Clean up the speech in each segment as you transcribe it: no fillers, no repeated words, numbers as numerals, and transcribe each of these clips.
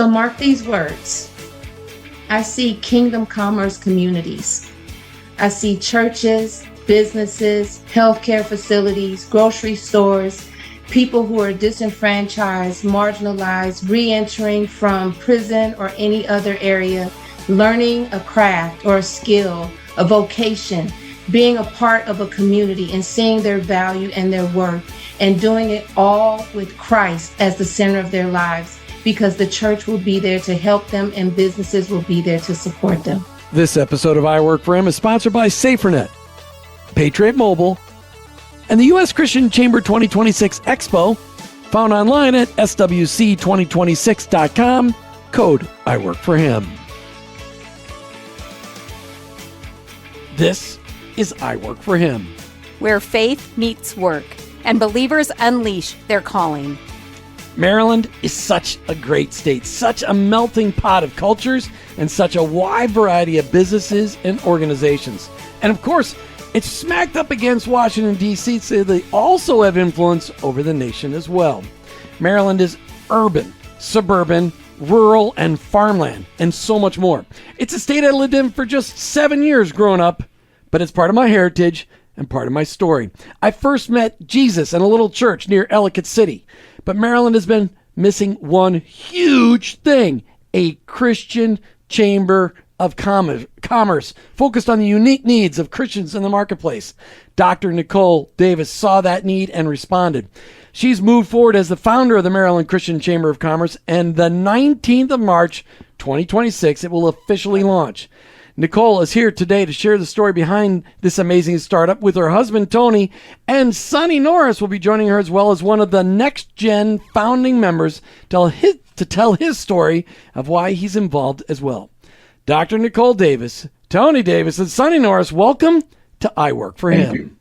So mark these words. I see kingdom commerce communities. I see churches, businesses, healthcare facilities, grocery stores, people who are disenfranchised, marginalized, re-entering from prison or any other area, learning a craft or a skill, a vocation, being a part of a community and seeing their value and their worth, and doing it all with Christ as the center of their lives, because the church will be there to help them and businesses will be there to support them. This episode of I Work for Him is sponsored by SaferNet, Patriot Mobile, and the U.S. Christian Chamber 2026 Expo, found online at swc2026.com, code I Work for Him. This is I Work for Him, where faith meets work and believers unleash their calling. Maryland is such a great state, such a melting pot of cultures, and such a wide variety of businesses and organizations. And of course, it's smacked up against Washington, D.C., so they also have influence over the nation as well. Maryland is urban, suburban, rural, and farmland, and so much more. It's a state I lived in for just 7 years growing up, but it's part of my heritage and part of my story. I first met Jesus in a little church near Ellicott City, but Maryland has been missing one huge thing: a Christian chamber of commerce focused on the unique needs of Christians in the marketplace. Dr. Nicole Davis saw that need and responded. She's moved forward as the founder of the Maryland Christian Chamber of Commerce, and the 19th of March, 2026, it will officially launch. Nicole is here today to share the story behind this amazing startup with her husband, Tony, and Sonny Norris will be joining her as well as one of the next-gen founding members to tell his story of why he's involved as well. Dr. Nicole Davis, Tony Davis, and Sonny Norris, welcome to I Work for Him.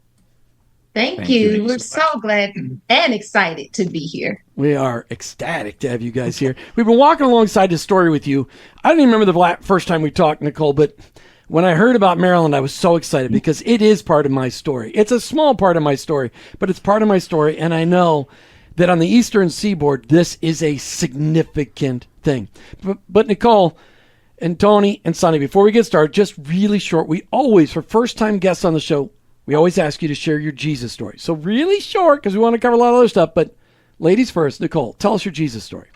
Thank you. We're so glad and excited to be here. We are ecstatic to have you guys here. We've been walking alongside this story with you. I don't even remember the first time we talked, Nicole, but when I heard about Maryland, I was so excited because it is part of my story. It's a small part of my story, but it's part of my story, and I know that on the Eastern Seaboard, this is a significant thing. But Nicole and Tony and Sonny, before we get started, just really short, we always, for first-time guests on the show, we always ask you to share your Jesus story. So really short, because we want to cover a lot of other stuff, but ladies first. Nicole, tell us your Jesus story.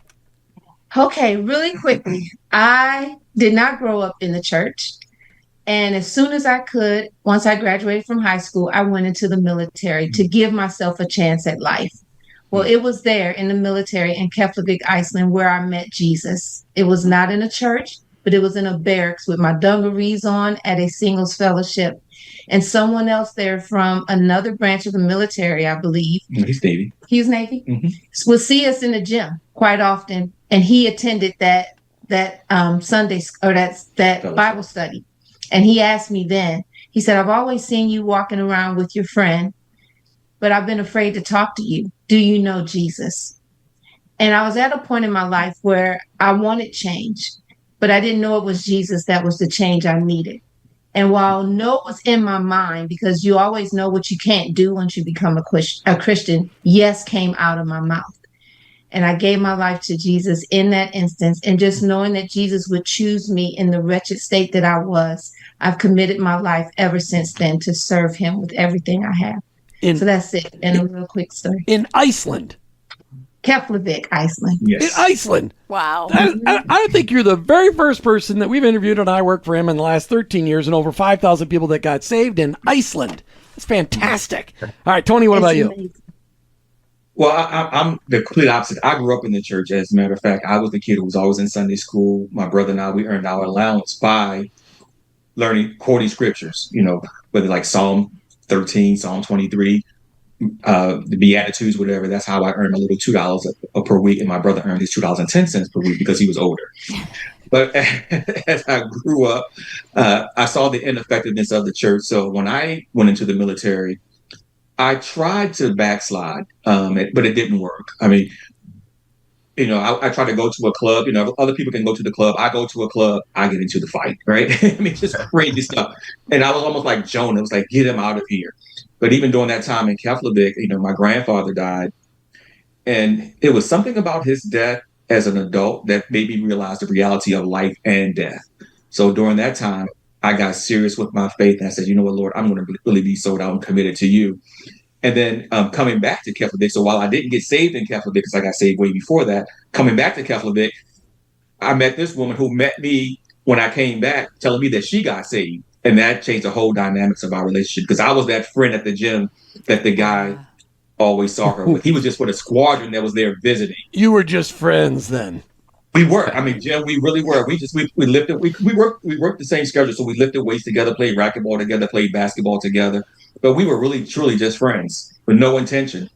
Okay, really quickly. I did not grow up in the church. And as soon as I could, once I graduated from high school, I went into the military to give myself a chance at life. Well, it was there in the military in Keflavik, Iceland, where I met Jesus. It was not in a church, but it was in a barracks with my dungarees on at a singles fellowship. And someone else there from another branch of the military, I believe. He's Navy. He was Navy? Mm-hmm. Would see us in the gym quite often. And he attended that Sunday or that Bible study. And he asked me then, he said, I've always seen you walking around with your friend, but I've been afraid to talk to you. Do you know Jesus? And I was at a point in my life where I wanted change, but I didn't know it was Jesus that was the change I needed. And while no was in my mind, because you always know what you can't do once you become a Christian, yes came out of my mouth. And I gave my life to Jesus in that instance. And just knowing that Jesus would choose me in the wretched state that I was, I've committed my life ever since then to serve him with everything I have. So that's it. And a real quick story. In Iceland. Keflavik, Iceland. Yes. In Iceland. Wow. I think you're the very first person that we've interviewed on I Work for Him in the last 13 years, and over 5,000 people that got saved in Iceland. That's fantastic. All right, Tony, what about you? Well, I'm the complete opposite. I grew up in the church. As a matter of fact, I was the kid who was always in Sunday school. My brother and I, we earned our allowance by quoting scriptures, whether like Psalm 13, Psalm 23, the Beatitudes, whatever. That's how I earned my little $2 per week. And my brother earned his $2.10 per week because he was older. But as I grew up, I saw the ineffectiveness of the church. So when I went into the military, I tried to backslide, but it didn't work. I mean, I try to go to a club. Other people can go to the club. I go to a club. I get into the fight, right? I mean, just crazy stuff. And I was almost like Jonah. It was like, get him out of here. But even during that time in Keflavik, my grandfather died. And it was something about his death as an adult that made me realize the reality of life and death. So during that time, I got serious with my faith. And I said, you know what, Lord, I'm going to really be sold out and committed to you. And then coming back to Catholic, so while I didn't get saved in Catholic because I got saved way before that, coming back to Catholic, I met this woman who met me when I came back, telling me that she got saved. And that changed the whole dynamics of our relationship because I was that friend at the gym that the guy always saw her with. He was just with a squadron that was there visiting. You were just friends then. We were. I mean, Jim, we really were. We lifted. We worked the same schedule, so we lifted weights together, played racquetball together, played basketball together. But we were really, truly just friends with no intention.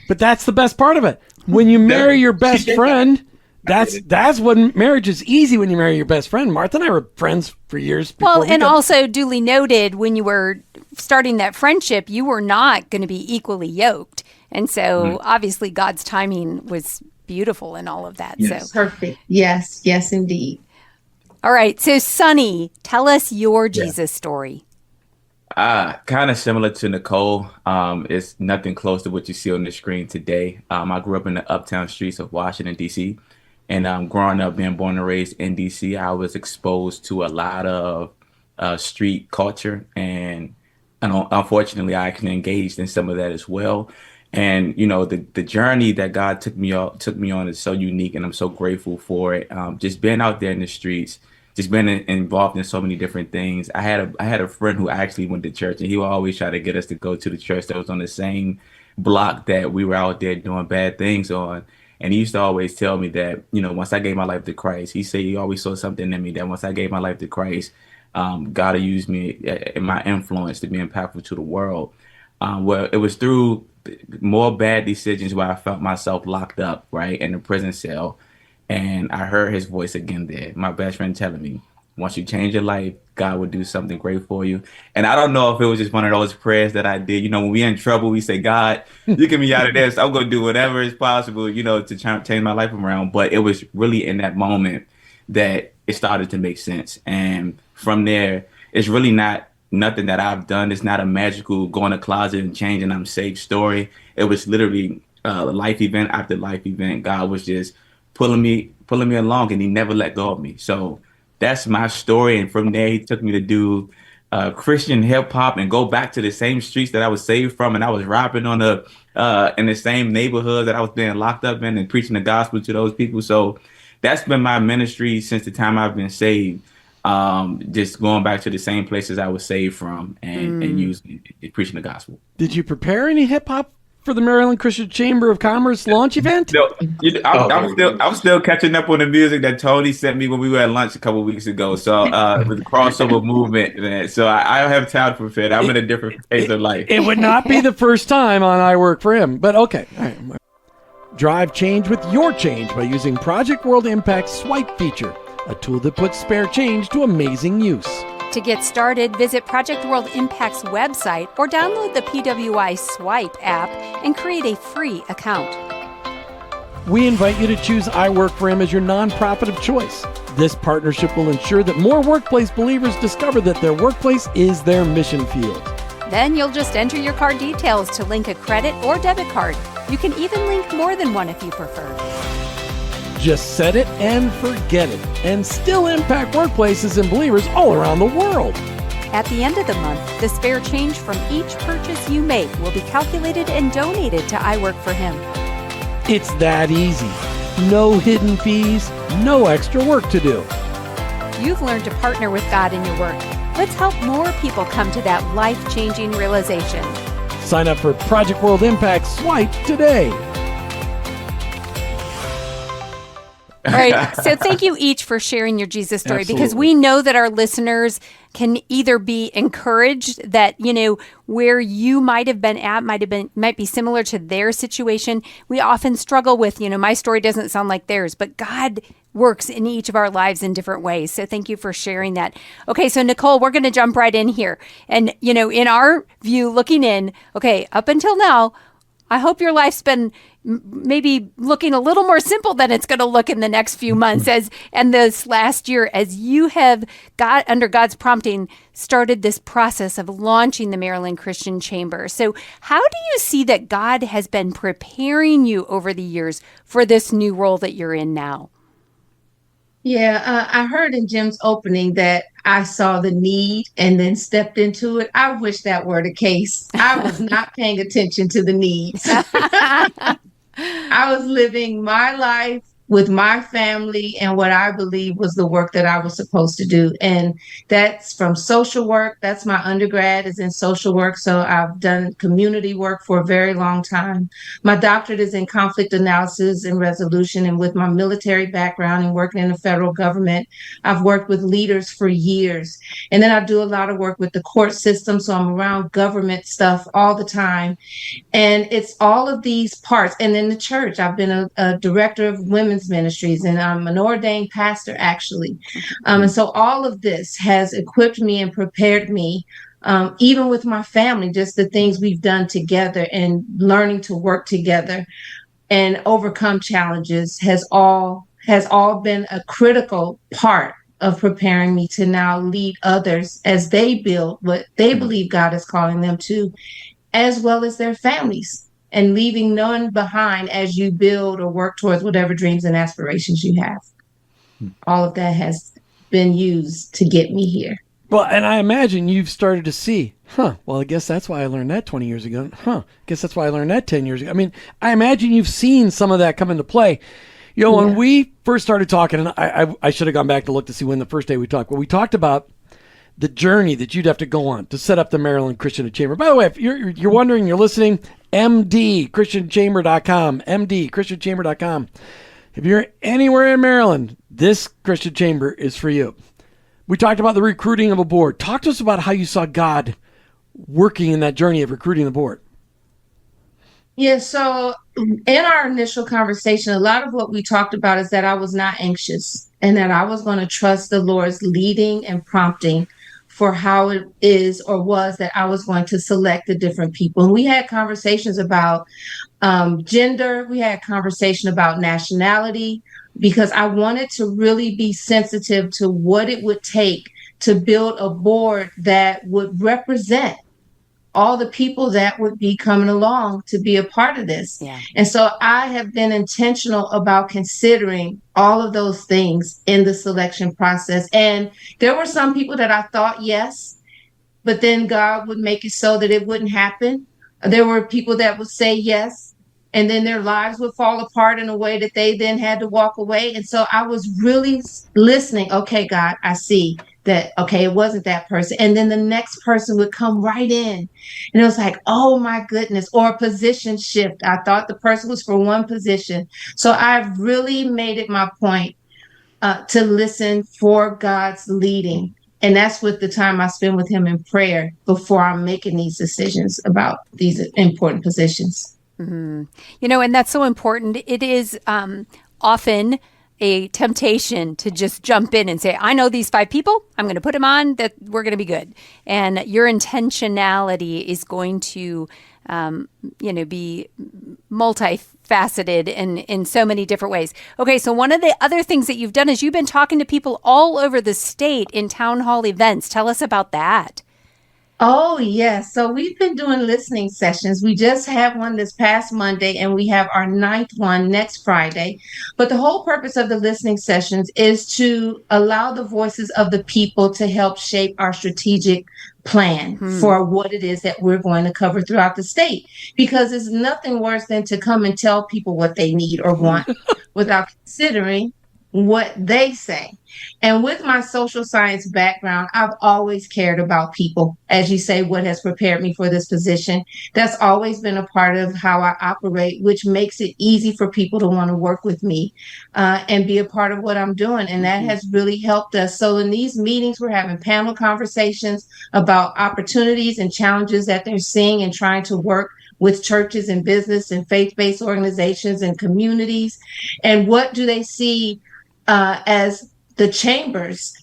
But that's the best part of it. When you marry your best friend, that's when marriage is easy. When you marry your best friend, Martha and I were friends for years. Well, and also duly noted, when you were starting that friendship, you were not going to be equally yoked, and so obviously God's timing was beautiful in all of that. Yes. So Perfect. Yes, indeed. all right, so Sonny, tell us your Jesus story. Kind of similar to Nicole. It's nothing close to what you see on the screen today. I grew up in the uptown streets of Washington, D.C. And growing up, being born and raised in D.C., I was exposed to a lot of street culture. And unfortunately, I actually engaged in some of that as well. And, you know, the journey that God took me on is so unique, and I'm so grateful for it. Just being out there in the streets, just being involved in so many different things. I had a friend who actually went to church, and he would always try to get us to go to the church that was on the same block that we were out there doing bad things on. And he used to always tell me that, you know, once I gave my life to Christ, he said he always saw something in me that once I gave my life to Christ, God will use me in my influence to be impactful to the world. Well, it was through more bad decisions where I felt myself locked up, right, in a prison cell. And I heard his voice again there, my best friend telling me, once you change your life, God will do something great for you. And I don't know if it was just one of those prayers that I did. You know, when we're in trouble, we say, God, you get me out of this. I'm going to do whatever is possible, you know, to try to change my life around. But it was really in that moment that it started to make sense. And from there, it's really nothing that I've done. It's not a magical go in the closet and change and I'm saved story. It was literally life event after life event. God was just pulling me along, and he never let go of me. So that's my story. And from there, he took me to do Christian hip hop and go back to the same streets that I was saved from. And I was rapping in the same neighborhood that I was being locked up in and preaching the gospel to those people. So that's been my ministry since the time I've been saved. Just going back to the same places I was saved from and using preaching the gospel. Did you prepare any hip hop for the Maryland Christian Chamber of Commerce launch event? No, I'm still catching up on the music that Tony sent me when we were at lunch a couple of weeks ago. So with the crossover movement, man. So I don't have time to prepare that. I'm in a different phase of life. It would not be the first time on I Work for Him, but okay. All right. Drive change with your change by using Project World Impact's Swipe feature, a tool that puts spare change to amazing use. To get started, visit Project World Impact's website or download the PWI Swipe app and create a free account. We invite you to choose I Work for Him as your nonprofit of choice. This partnership will ensure that more workplace believers discover that their workplace is their mission field. Then you'll just enter your card details to link a credit or debit card. You can even link more than one if you prefer. Just set it and forget it, and still impact workplaces and believers all around the world. At the end of the month, the spare change from each purchase you make will be calculated and donated to I Work for Him. It's that easy. No hidden fees, no extra work to do. You've learned to partner with God in your work. Let's help more people come to that life-changing realization. Sign up for Project World Impact Swipe today. All right. So thank you each for sharing your Jesus story, Absolutely. because we know that our listeners can either be encouraged that, you know, where you might have been at might be similar to their situation. We often struggle with, you know, my story doesn't sound like theirs, but God works in each of our lives in different ways. So thank you for sharing that. Okay. So Nicole, we're going to jump right in here. And, you know, in our view, looking in, okay, up until now, I hope your life's been maybe looking a little more simple than it's going to look in the next few months and this last year as you have got under God's prompting started this process of launching the Maryland Christian Chamber. So how do you see that God has been preparing you over the years for this new role that you're in now? Yeah, I heard in Jim's opening that I saw the need and then stepped into it. I wish that were the case. I was not paying attention to the needs. I was living my life with my family and what I believe was the work that I was supposed to do. And that's from social work. That's my undergrad is in social work. So I've done community work for a very long time. My doctorate is in conflict analysis and resolution. And with my military background and working in the federal government, I've worked with leaders for years. And then I do a lot of work with the court system. So I'm around government stuff all the time. And it's all of these parts. And in the church, I've been a director of women's ministries, and I'm an ordained pastor, actually. And so all of this has equipped me and prepared me, even with my family, just the things we've done together and learning to work together and overcome challenges has all been a critical part of preparing me to now lead others as they build what they believe God is calling them to, as well as their families, and leaving none behind as you build or work towards whatever dreams and aspirations you have. All of that has been used to get me here. Well, and I imagine you've started to see, well, I guess that's why I learned that 20 years ago. I guess that's why I learned that 10 years ago. I mean, I imagine you've seen some of that come into play. You know, when we first started talking, and I should have gone back to look to see when the first day we talked, well, we talked about the journey that you'd have to go on to set up the Maryland Christian Chamber. By the way, if you're wondering, you're listening, mdchristianchamber.com, mdchristianchamber.com. If you're anywhere in Maryland, this Christian Chamber is for you. We talked about the recruiting of a board. Talk to us about how you saw God working in that journey of recruiting the board. Yeah, so in our initial conversation, a lot of what we talked about is that I was not anxious and that I was going to trust the Lord's leading and prompting for how it is or was that I was going to select the different people. And we had conversations about gender. We had conversation about nationality, because I wanted to really be sensitive to what it would take to build a board that would represent all the people that would be coming along to be a part of this. Yeah. And so I have been intentional about considering all of those things in the selection process. And there were some people that I thought yes, but then God would make it so that it wouldn't happen. There were people that would say yes, and then their lives would fall apart in a way that they then had to walk away. And so I was really listening. Okay, God, I see that, okay, it wasn't that person. And then the next person would come right in. And it was like, oh my goodness, or a position shift. I thought the person was for one position. So I've really made it my point to listen for God's leading. And that's with the time I spend with him in prayer before I'm making these decisions about these important positions. Mm-hmm. You know, and that's so important. It is often a temptation to just jump in and say, I know these 5 people, I'm going to put them on, that we're going to be good. And your intentionality is going to, be multifaceted in so many different ways. Okay, so one of the other things that you've done is you've been talking to people all over the state in town hall events. Tell us about that. Oh, yes. So we've been doing listening sessions. We just had one this past Monday, and we have our 9th one next Friday. But the whole purpose of the listening sessions is to allow the voices of the people to help shape our strategic plan for what it is that we're going to cover throughout the state. Because it's nothing worse than to come and tell people what they need or want without considering what they say. And with my social science background, I've always cared about people. As you say, what has prepared me for this position, that's always been a part of how I operate, which makes it easy for people to want to work with me and be a part of what I'm doing. And that has really helped us. So in these meetings, we're having panel conversations about opportunities and challenges that they're seeing and trying to work with churches and business and faith-based organizations and communities. And what do they see as the chamber's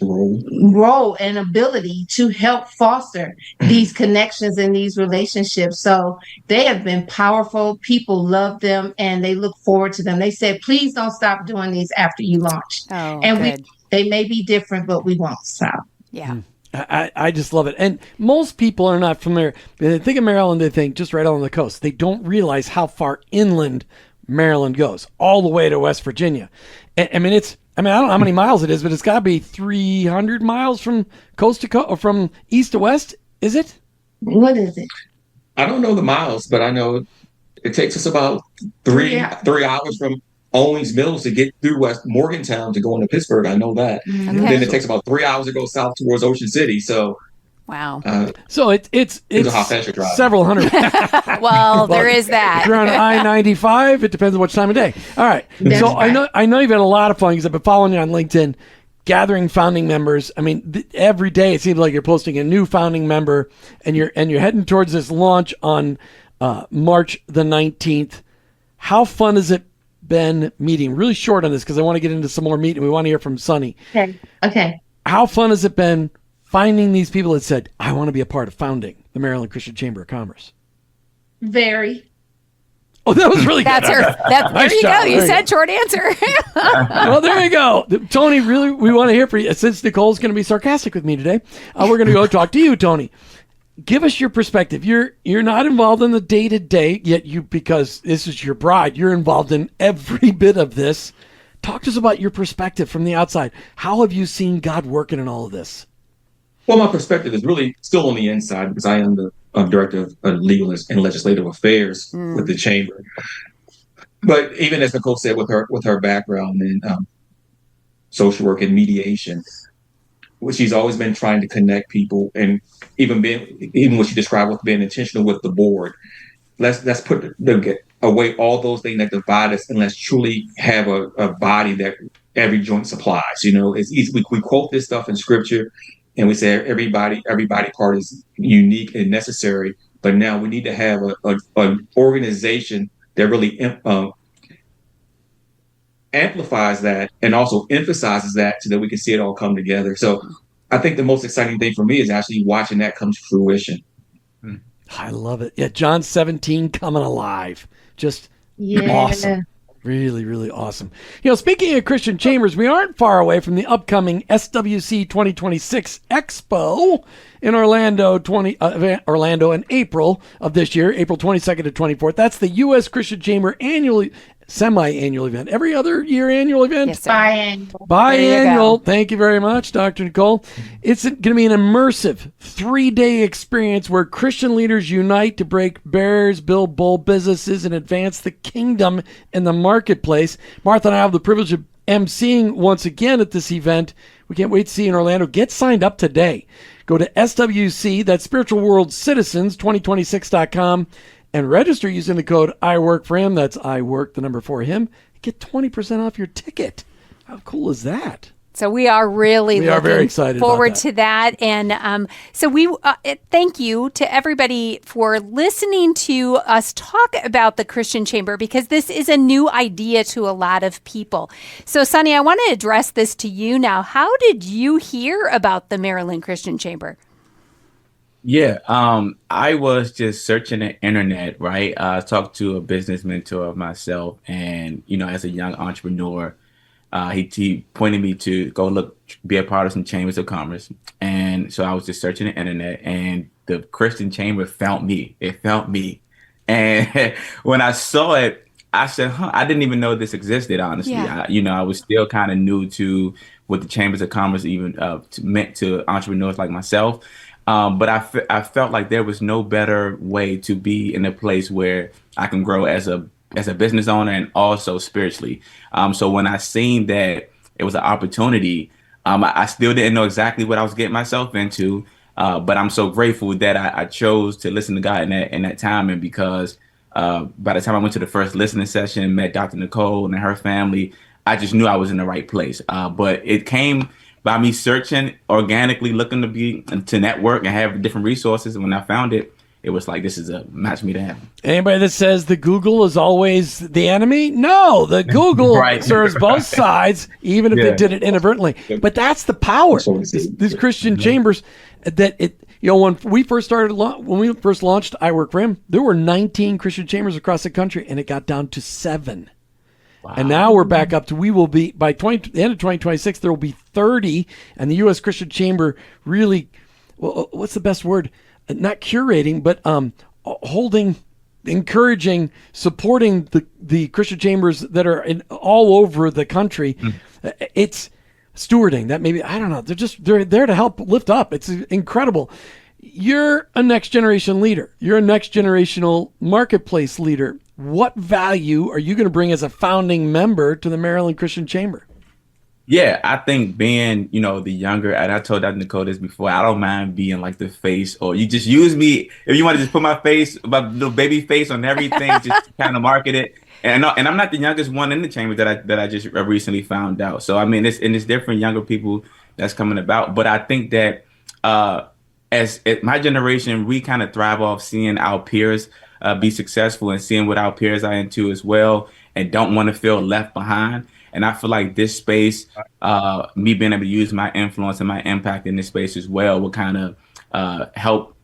role and ability to help foster these connections and these relationships. So they have been powerful. People love them and they look forward to them. They said, please don't stop doing these after you launch. Oh, and good. They may be different, but we won't stop. Yeah. I just love it. And most people are not familiar. They think of Maryland, they think just right on the coast. They don't realize how far inland Maryland goes, all the way to West Virginia. I don't know how many miles it is, but it's got to be 300 miles from coast to coast, or from east to west. Is it? What is it? I don't know the miles, but I know it takes us about three hours from Owings Mills to get through West Morgantown to go into Pittsburgh. I know that. Okay. Then it takes about 3 hours to go south towards Ocean City. So, wow. So it's how fast you're driving. Several hundred. Well, there is that. If you're on I-95, it depends on which time of day. All right. So right. I know you've had a lot of fun because I've been following you on LinkedIn, gathering founding members. I mean, every day it seems like you're posting a new founding member, and you're heading towards this launch on March the 19th. How fun has it been meeting? Really short on this because I want to get into some more meat and we want to hear from Sonny. Okay. How fun has it been finding these people that said, I want to be a part of founding the Maryland Christian Chamber of Commerce? Very. Oh, that was really good. There you go. You said short answer. Well, there you go. Tony, really, we want to hear from you. Since Nicole's going to be sarcastic with me today, we're going to go talk to you, Tony. Give us your perspective. You're not involved in the day-to-day, yet because this is your bride, you're involved in every bit of this. Talk to us about your perspective from the outside. How have you seen God working in all of this? Well, my perspective is really still on the inside because I am the director of legal and legislative affairs with the chamber. But even as Nicole said, with her background in social work and mediation, she's always been trying to connect people, and even what she described with being intentional with the board. Let's put away all those things that divide us, and let's truly have a body that every joint supplies. It's easy. We quote this stuff in scripture, and we say everybody part is unique and necessary. But now we need to have an organization that really amplifies that and also emphasizes that so that we can see it all come together. So I think the most exciting thing for me is actually watching that come to fruition. I love it. Yeah, John 17 coming alive. Just awesome. Really, really awesome. Speaking of Christian Chambers, we aren't far away from the upcoming SWC 2026 Expo in Orlando in April of this year, April 22nd to 24th. That's the U.S. Christian Chamber semi-annual event. Every other year annual event? Yes, sir. Biannual. Thank you very much, Dr. Nicole. It's going to be an immersive 3-day experience where Christian leaders unite to break barriers, build bold businesses, and advance the kingdom in the marketplace. Martha and I have the privilege of emceeing once again at this event. We can't wait to see you in Orlando. Get signed up today. Go to SWC, that's Spiritual World Citizens, 2026.com. and register using the code IWORK4HIM. That's IWORK, the number 4 him. Get 20% off your ticket. How cool is that? So we are very excited forward to that. And so we thank you to everybody for listening to us talk about the Christian Chamber, because this is a new idea to a lot of people. So, Sonny, I want to address this to you now. How did you hear about the Maryland Christian Chamber? Yeah, I was just searching the internet, right? I talked to a business mentor of myself, and, as a young entrepreneur, he pointed me to go be a part of some chambers of commerce. And so I was just searching the internet, and the Christian Chamber found me. It found me. And when I saw it, I said, I didn't even know this existed, honestly. Yeah. I was still kind of new to what the chambers of commerce even meant to entrepreneurs like myself. But I felt like there was no better way to be in a place where I can grow as a business owner and also spiritually. So when I seen that it was an opportunity, I still didn't know exactly what I was getting myself into. But I'm so grateful that I chose to listen to God in that time. And because by the time I went to the first listening session, met Dr. Nicole and her family, I just knew I was in the right place. But it came by me searching organically, looking to network and have different resources. And when I found it, it was like, this is a match made in heaven. Anybody that says the Google is always the enemy, no, the Google Right. serves both sides, even if they did it inadvertently. But that's the power. These Christian chambers that when we first launched I Work for Him, there were 19 Christian chambers across the country, and it got down to 7. Wow. And now we're back up to, we will be, by the end of 2026, there will be 30, and the U.S. Christian Chamber really, well, what's the best word? Not curating, but holding, encouraging, supporting the Christian chambers that are all over the country. It's stewarding that, maybe, I don't know. They're there to help lift up. It's incredible. You're a next generation leader. You're a next generational marketplace leader. What value are you going to bring as a founding member to the Maryland Christian Chamber? Yeah, I think being, the younger, and I told Dr. Nicole this before, I don't mind being like the face, or you just use me. If you want to just put my face, my little baby face on everything, just kind of market it. And I'm not the youngest one in the chamber that I just recently found out. So, I mean, it's different younger people that's coming about. But I think that as my generation, we kind of thrive off seeing our peers be successful and seeing what our peers are into as well, and don't want to feel left behind. And I feel like this space, me being able to use my influence and my impact in this space as well, will kind of help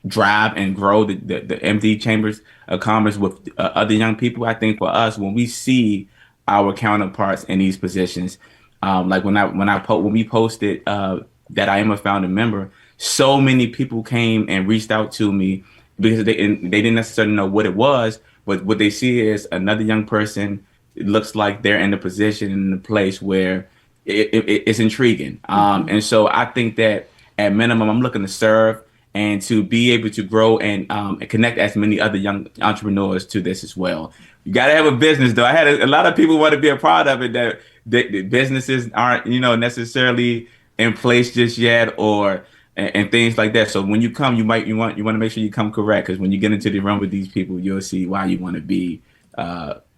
drive and grow the MD chambers of commerce with other young people. I think for us, when we see our counterparts in these positions, like when we posted that I am a founding member, so many people came and reached out to me because they didn't necessarily know what it was, but what they see is another young person. It looks like they're in a position, in a place where it's intriguing. And so I think that at minimum, I'm looking to serve and to be able to grow and connect as many other young entrepreneurs to this as well. You got to have a business, though. I had a lot of people want to be a part of it, that the businesses aren't, necessarily in place just yet, and things like that. So when you come, you want to make sure you come correct, because when you get into the room with these people, you'll see why you want to be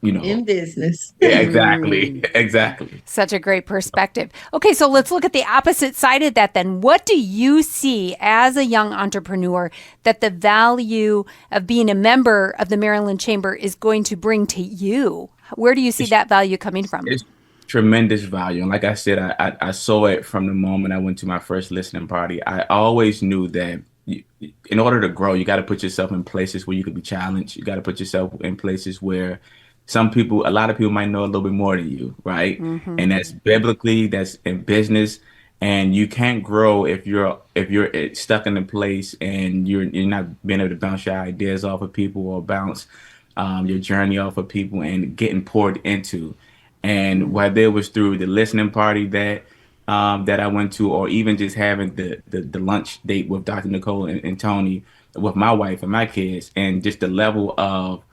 in business. Yeah, exactly. Such a great perspective. Okay, so let's look at the opposite side of that then. What do you see as a young entrepreneur that the value of being a member of the Maryland Chamber is going to bring to you? Where do you see that value coming from? It's tremendous value. And like I said, I saw it from the moment I went to my first listening party. I always knew that in order to grow, you got to put yourself in places where you could be challenged. You got to put yourself in places where a lot of people might know a little bit more than you, right? Mm-hmm. And that's biblically, that's in business. And you can't grow if you're stuck in a place and you're not being able to bounce your ideas off of people, or bounce your journey off of people and getting poured into. And whether it was through the listening party that I went to, or even just having the lunch date with Dr. Nicole and Tony, with my wife and my kids, and just the level of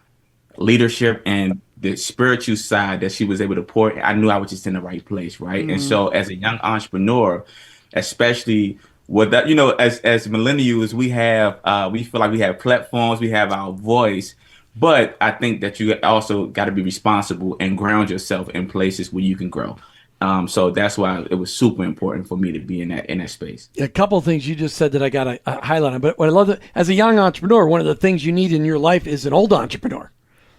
leadership and the spiritual side that she was able to pour, I knew I was just in the right place, right? Mm-hmm. And so as a young entrepreneur, especially with that, as millennials, we feel like we have platforms, we have our voice, but I think that you also got to be responsible and ground yourself in places where you can grow. So that's why it was super important for me to be in that space. A couple of things you just said that I got to highlight on. But what I love, as a young entrepreneur, one of the things you need in your life is an old entrepreneur.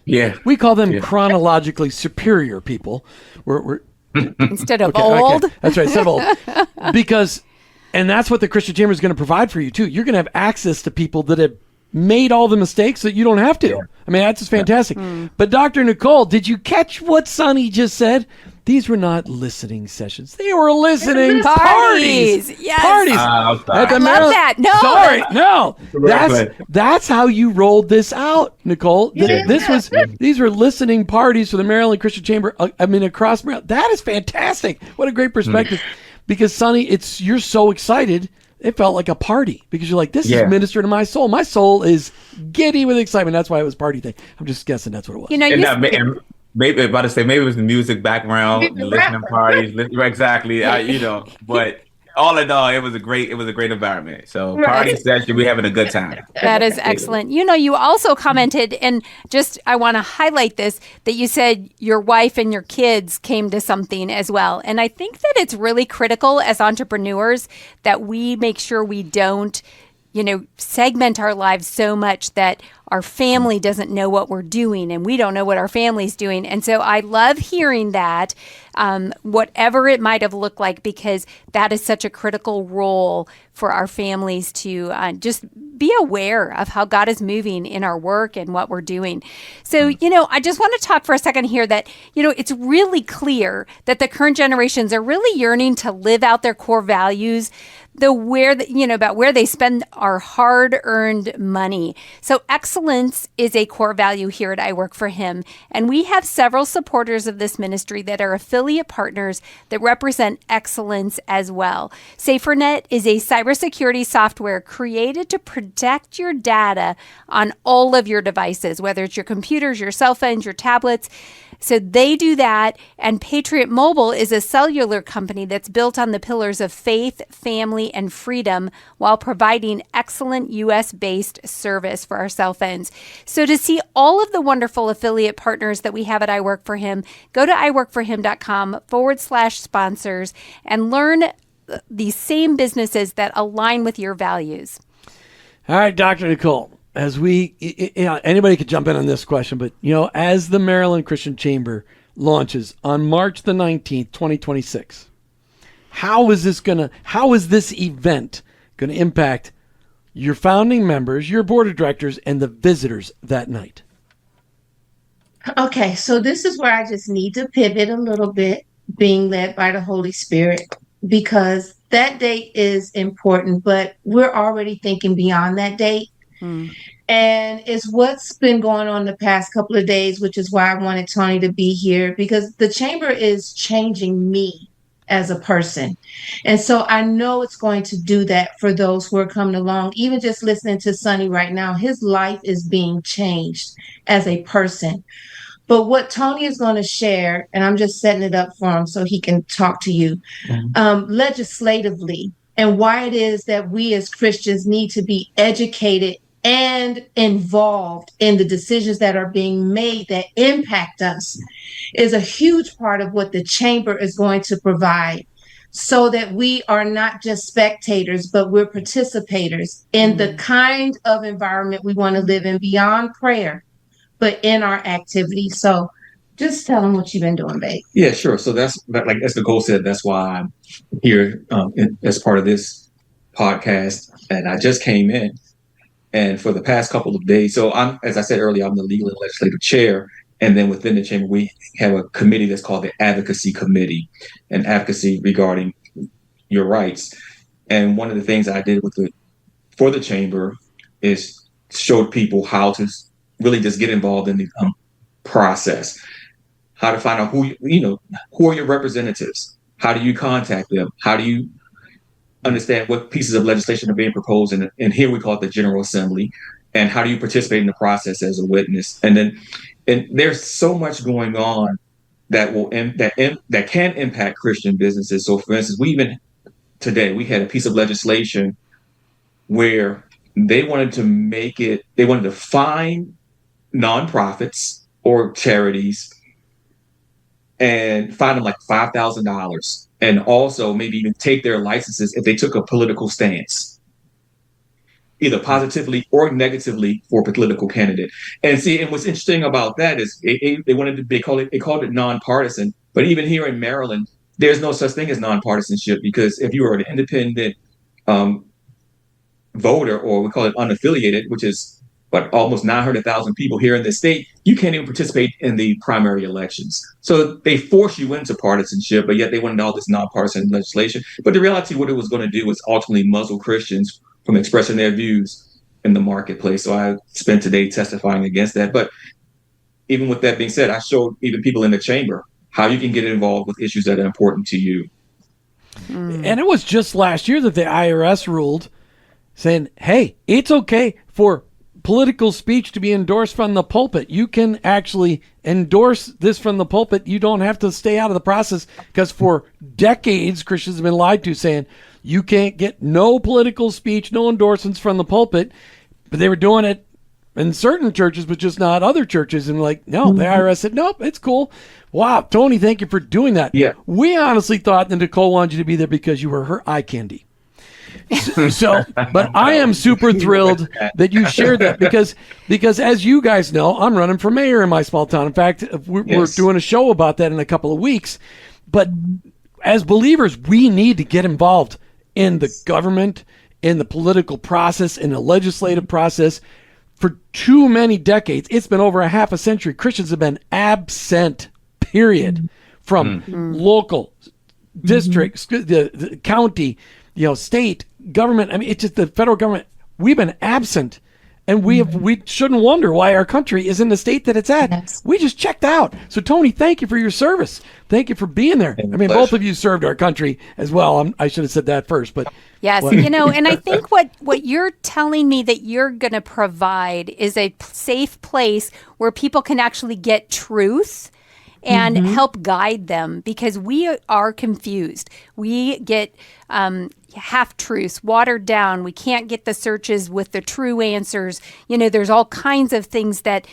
Yeah. We call them chronologically superior people. We're instead of old. Okay. That's right, instead of old. And that's what the Christian Chamber is going to provide for you, too. You're going to have access to people that have made all the mistakes that you don't have to. Yeah. I mean, that's just fantastic. Mm. But Dr. Nicole, did you catch what Sonny just said? These were not listening sessions. They were listening parties. Yes. Parties. I love that. No. Sorry. No. That's how you rolled this out, Nicole. Yeah. These were listening parties for the Maryland Christian Chamber. Across Maryland. That is fantastic. What a great perspective. Because Sonny, you're so excited. It felt like a party, because you're like, this is ministering to my soul. My soul is giddy with excitement. That's why it was party thing. I'm just guessing that's what it was. Maybe about to say, maybe it was the music background, the listening parties. Exactly. But all in all, it was a great environment. So party session, we're having a good time. That is excellent. You also commented, and just I want to highlight this, that you said your wife and your kids came to something as well. And I think that it's really critical as entrepreneurs that we make sure we don't segment our lives so much that our family doesn't know what we're doing and we don't know what our family's doing. And so I love hearing that, whatever it might have looked like, because that is such a critical role for our families to just be aware of how God is moving in our work and what we're doing. So, I just want to talk for a second here that, it's really clear that the current generations are really yearning to live out their core values, about where they spend our hard-earned money. So excellence is a core value here at I Work for Him. And we have several supporters of this ministry that are affiliate partners that represent excellence as well. SaferNet is a cybersecurity software created to protect your data on all of your devices, whether it's your computers, your cell phones, your tablets. So they do that. And Patriot Mobile is a cellular company that's built on the pillars of faith, family, and freedom while providing excellent US-based service for our cell phones. So to see all of the wonderful affiliate partners that we have at I Work for Him, go to iworkforhim.com/sponsors and learn these same businesses that align with your values. All right, Dr. Nicole. As anybody could jump in on this question, but as the Maryland Christian Chamber launches on March the 19th, 2026, how is this event going to impact your founding members, your board of directors, and the visitors that night? Okay, so this is where I just need to pivot a little bit, being led by the Holy Spirit, because that date is important, but we're already thinking beyond that date. And it's what's been going on the past couple of days, which is why I wanted Tony to be here, because the chamber is changing me as a person. And so I know it's going to do that for those who are coming along. Even just listening to Sonny right now, his life is being changed as a person. But what Tony is going to share, and I'm just setting it up for him so he can talk to you, legislatively, and why it is that we as Christians need to be educated and involved in the decisions that are being made that impact us, is a huge part of what the chamber is going to provide, so that we are not just spectators, but we're participators in the kind of environment we want to live in beyond prayer, but in our activity. So just tell them what you've been doing, babe. Yeah, sure. So that's, like as Nicole said, that's why I'm here as part of this podcast. And I just came in. And for the past couple of days, so as I said earlier, I'm the legal and legislative chair. And then within the chamber, we have a committee that's called the Advocacy Committee, and advocacy regarding your rights. And one of the things I did for the chamber is show people how to really just get involved in the process, how to find out who are your representatives, how do you contact them, how do you understand what pieces of legislation are being proposed, and here we call it the General Assembly, and how do you participate in the process as a witness. And there's so much going on that can impact Christian businesses. So for instance, today we had a piece of legislation where they wanted to fine nonprofits or charities and fine them like $5,000, and also maybe even take their licenses if they took a political stance, either positively or negatively for a political candidate. And what's interesting about that is they called it nonpartisan. But even here in Maryland, there's no such thing as nonpartisanship, because if you are an independent voter, or we call it unaffiliated, which is almost 900,000 people here in the state, you can't even participate in the primary elections. So they force you into partisanship, but yet they wanted all this nonpartisan legislation. But the reality, what it was going to do was ultimately muzzle Christians from expressing their views in the marketplace. So I spent today testifying against that. But even with that being said, I showed even people in the chamber how you can get involved with issues that are important to you. And it was just last year that the IRS ruled, saying, hey, it's okay for political speech to be endorsed from the pulpit. You can actually endorse this from the pulpit. You don't have to stay out of the process, because for decades, Christians have been lied to, saying you can't get no political speech, no endorsements from the pulpit. But they were doing it in certain churches, but just not other churches. And the IRS said, nope, it's cool. Wow, Tony, thank you for doing that. Yeah. We honestly thought that Nicole wanted you to be there because you were her eye candy. So, but I am super thrilled that you shared that because as you guys know, I'm running for mayor in my small town. In fact, we're doing a show about that in a couple of weeks. But as believers, we need to get involved in the government, in the political process, in the legislative process. For too many decades, it's been over a half a century, Christians have been absent, period, from local, districts, the county, state government. I mean, it's just the federal government. We've been absent, and we shouldn't wonder why our country is in the state that it's at. Yes. We just checked out. So, Tony, thank you for your service. Thank you for being there. I mean, both of you served our country as well. I should have said that first, but yes, and I think what you're telling me that you're going to provide is a safe place where people can actually get truth and help guide them, because we are confused. We get half truths, watered down. We can't get the searches with the true answers. There's all kinds of things that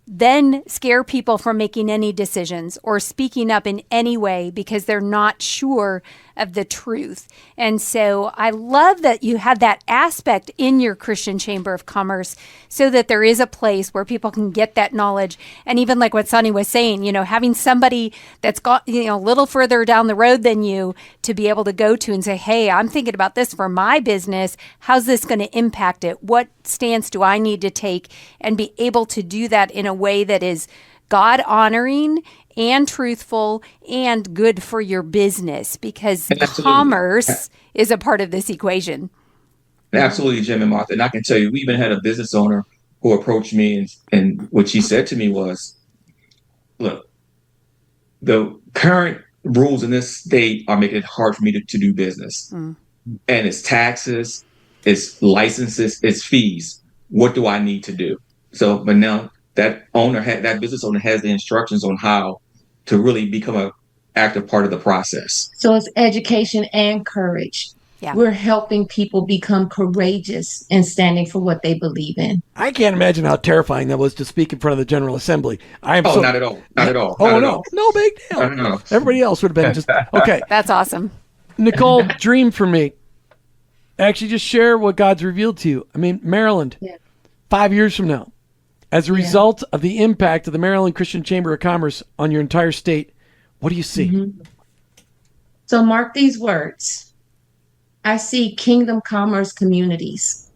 then scare people from making any decisions or speaking up in any way because they're not sure of the truth. And so I love that you have that aspect in your Christian Chamber of Commerce so that there is a place where people can get that knowledge. And even like what Sonny was saying, having somebody that's got, a little further down the road than you to be able to go to and say, hey, I'm thinking about this for my business. How's this going to impact it? What stance do I need to take? And be able to do that in a way that is God honoring and truthful and good for your business, because commerce is a part of this equation. Absolutely, Jim and Martha. And I can tell you, we even had a business owner who approached me, and what she said to me was, look, the current rules in this state are making it hard for me to do business. And it's taxes, it's licenses, it's fees. What do I need to do? So, but now that business owner has the instructions on how to really become an active part of the process. So it's education and courage. Yeah. We're helping people become courageous and standing for what they believe in. I can't imagine how terrifying that was to speak in front of the General Assembly. Not at all. Not at all. No big deal. No. Everybody else would have been just, okay. That's awesome. Nicole, dream for me. Actually, just share what God's revealed to you. I mean, Maryland, 5 years from now, as a result of the impact of the Maryland Christian Chamber of Commerce on your entire state, what do you see? So mark these words. I see kingdom commerce communities.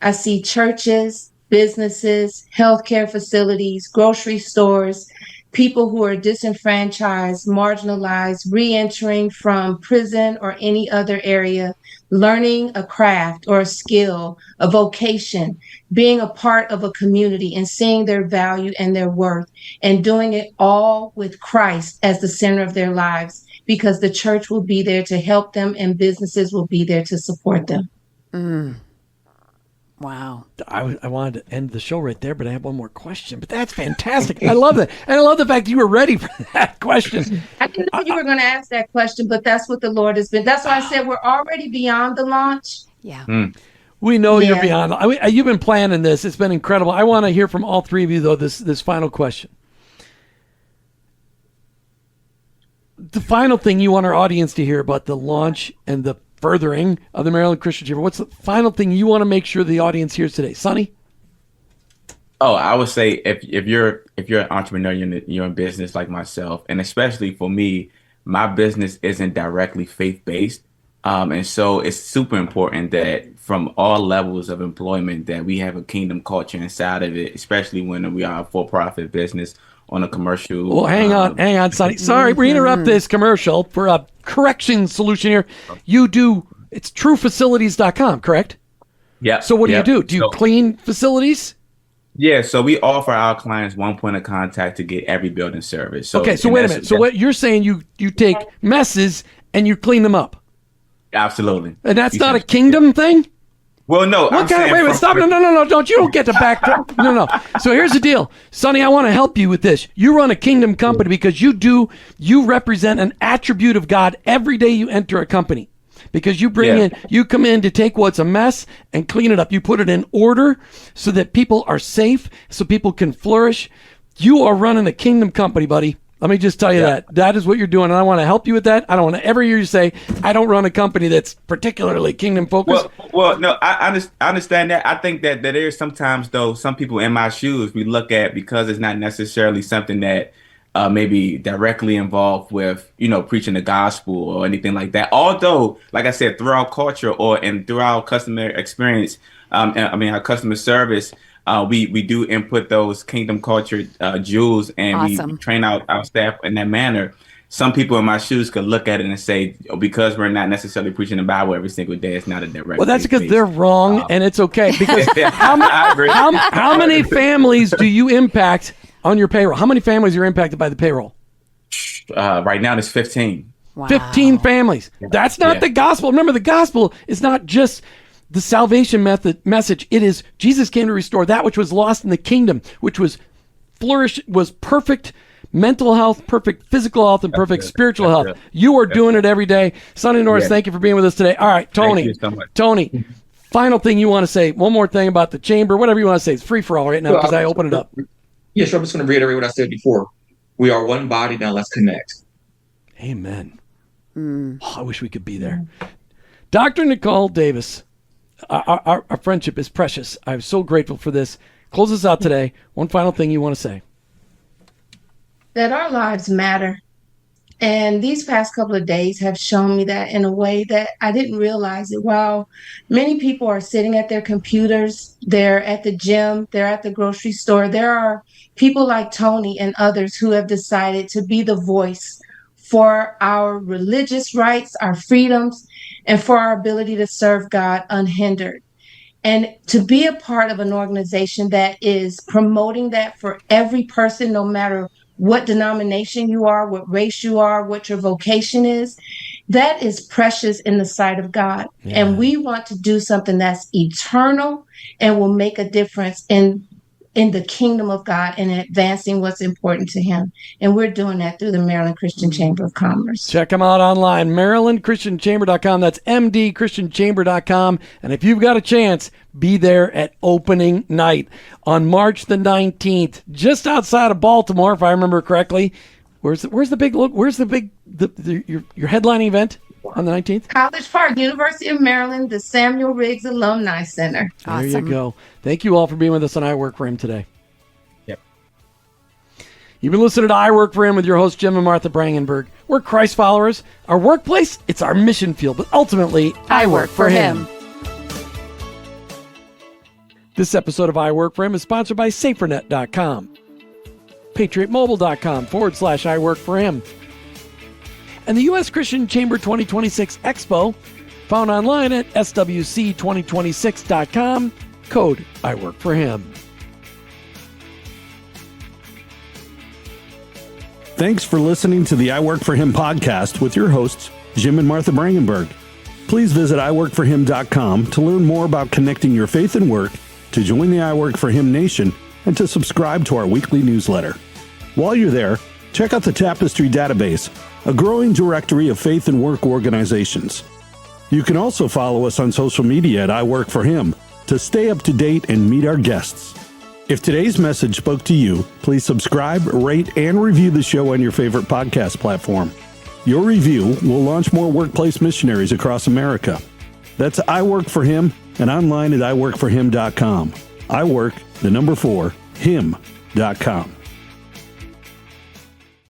I see churches, businesses, healthcare facilities, grocery stores, people who are disenfranchised, marginalized, re-entering from prison or any other area, learning a craft or a skill, a vocation, being a part of a community and seeing their value and their worth, and doing it all with Christ as the center of their lives, because the church will be there to help them and businesses will be there to support them. Wow. I wanted to end the show right there, but I have one more question. But that's fantastic. I love that. And I love the fact that you were ready for that question. I didn't know you were going to ask that question, but that's what the Lord has been. That's why I said we're already beyond the launch. Yeah. We know you're beyond. You've been planning this. It's been incredible. I want to hear from all three of you, though, this final question. The final thing you want our audience to hear about the launch and the furthering of the Maryland Christian Chamber, what's the final thing you want to make sure the audience hears today? Sonny? Oh, I would say if you're an entrepreneur, you're in business like myself, and especially for me, my business isn't directly faith-based. And so it's super important that from all levels of employment that we have a kingdom culture inside of it, especially when we are a for-profit business on a commercial. Well, hang on, Sonny. Sorry, we interrupt this commercial for a correction solution here. It's truefacilities.com, correct? Yeah. So what do you do? Do you clean facilities? Yeah, so we offer our clients one point of contact to get every building service. So, okay, so wait a minute. So what you're saying, you take messes and you clean them up? Absolutely. And that's not a kingdom thing? Well, no. Wait, stop. No. Don't get to back. No. So here's the deal. Sonny, I want to help you with this. You run a kingdom company because you represent an attribute of God every day you enter a company. Because you you come in to take what's a mess and clean it up. You put it in order so that people are safe, so people can flourish. You are running a kingdom company, buddy. Let me just tell you that is what you're doing, and I want to help you with that. I don't want to ever hear you say, I don't run a company that's particularly kingdom focused. Well, no, I understand that. I think that there's sometimes, though, some people in my shoes we look at because it's not necessarily something that maybe directly involved with, preaching the gospel or anything like that. Although, like I said, through our culture and through our customer experience, our customer service, we do input those kingdom culture jewels, and we train our staff in that manner. Some people in my shoes could look at it and say, because we're not necessarily preaching the Bible every single day, it's not a direct. Well, that's because they're wrong, and it's okay. Because how many families do you impact on your payroll? How many families are impacted by the payroll? Right now, it's 15. Wow. 15 families. That's not the gospel. Remember, the gospel is not just the salvation message. It is Jesus came to restore that which was lost in the kingdom, which was perfect mental health, perfect physical health, and perfect spiritual health. You are doing it every day. Sonny Norris, thank you for being with us today. All right, Tony. Thank you so much. Tony, final thing you want to say. One more thing about the chamber, whatever you want to say. It's free for all right now because I open it up. Yeah, sure. I'm just going to reiterate what I said before. We are one body. Now let's connect. Amen. Oh, I wish we could be there. Dr. Nicole Davis, our friendship is precious. I'm so grateful for this. Close us out today. One final thing you want to say. That our lives matter. And these past couple of days have shown me that in a way that I didn't realize it. While many people are sitting at their computers, they're at the gym, they're at the grocery store, there are people like Tony and others who have decided to be the voice for our religious rights, our freedoms, and for our ability to serve God unhindered. And to be a part of an organization that is promoting that for every person, no matter what denomination you are, what race you are, what your vocation is, that is precious in the sight of God. Yeah. And we want to do something that's eternal and will make a difference in the kingdom of God and advancing what's important to him. And we're doing that through the Maryland Christian Chamber of Commerce. Check them out online, MarylandChristianChamber.com. That's MDChristianChamber.com. And if you've got a chance, be there at opening night on March the 19th, just outside of Baltimore, if I remember correctly. Where's the big look? Where's the big your headlining event on the 19th? College Park, University of Maryland, the Samuel Riggs Alumni Center. Awesome. There you go. Thank you all for being with us on I Work for Him today. Yep. You've been listening to I Work for Him with your host, Jim and Martha Brangenberg. We're Christ followers. Our workplace, it's our mission field, but ultimately, I work for Him. This episode of I Work for Him is sponsored by SaferNet.com, PatriotMobile.com/I Work for Him, and the U.S. Christian Chamber 2026 Expo, found online at swc2026.com, code I Work for Him. Thanks for listening to the I Work for Him podcast with your hosts, Jim and Martha Brangenberg. Please visit iworkforhim.com to learn more about connecting your faith and work, to join the I Work for Him Nation, and to subscribe to our weekly newsletter. While you're there, check out the Tapestry database, a growing directory of faith and work organizations. You can also follow us on social media at I Work for Him to stay up to date and meet our guests. If today's message spoke to you, please subscribe, rate, and review the show on your favorite podcast platform. Your review will launch more workplace missionaries across America. That's I Work for Him and online at iworkforhim.com. I work, the number 4, him.com.